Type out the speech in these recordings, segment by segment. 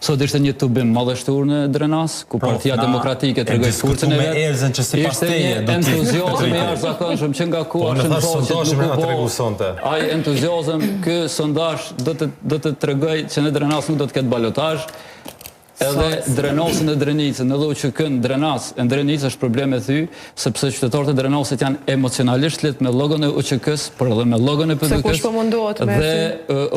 Sot ishte një tubim madhështor në Drenas, ku Partia Demokratike tregoi forcën e vet. Ishte një entuziazëm i jashtëzakonshëm që nga ku ai entuziazëm, ky sondazh do të tregoj që në Drenas nuk do të ketë balotazh. Edhe Drenasin e Drenicën, edhe u që kënë Drenas e Drenicë është problem e thy, sepse qytetarët e Drenasit janë emocionalisht lidhur me llogon e UÇK-s, por edhe me llogon e PDK-s. Dhe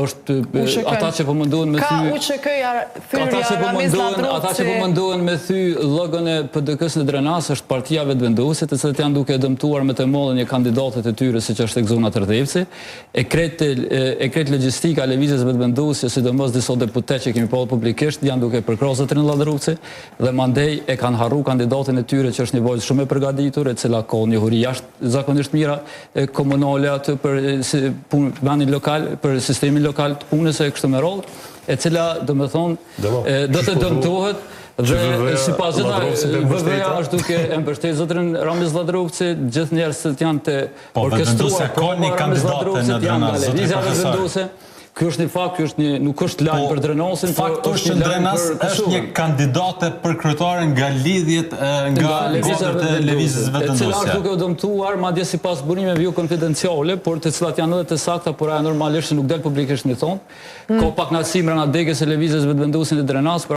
është ata që po munduan me thy. Ka UÇK-ja thyrja Ramiz Ladrovci. Ata që po munduan me thy llogon e PDK-s në Drenas është partia vetvenduese, të cilët janë duke dëmtuar me të mollën një kandidatet e tyre siç është tek zona Tërdhevci. E kret logjistika e lëvizjes vetvenduese, sidomos disa deputetë që kemi pasur publikisht janë duke Zotrin Ladrovci dhe mandej e kanë harru kandidatin e tyre që është një vojtë shumë e përgatitur, e cila ka njohuri jashtëzakonisht mira komunale aty për vendin lokal, për sistemin lokal të punës e kështu me radhë, e cila do të dëmtohet dhe sipas VV-ja është duke e mbështetur zotrin Ramiz Ladrovci, gjithë njerëzit janë të orkestruar për Ramiz Ladrovci, janë nga lëvizja vetvenduese. Ky është një fakt, nuk është lajm për Drenasin, fakti është që Drenas është një kandidate për kryetare nga lidhjet nga gotët e lëvizjes vetvenduese. Cila është duke u dëmtuar, madje sipas burimeve jo konfidenciale, por të cilat janë edhe të sakta, por ajo normalisht nuk del publikisht në tonë. Ka pak ngacim rreth degës së lëvizjes vetvenduese në Drenas.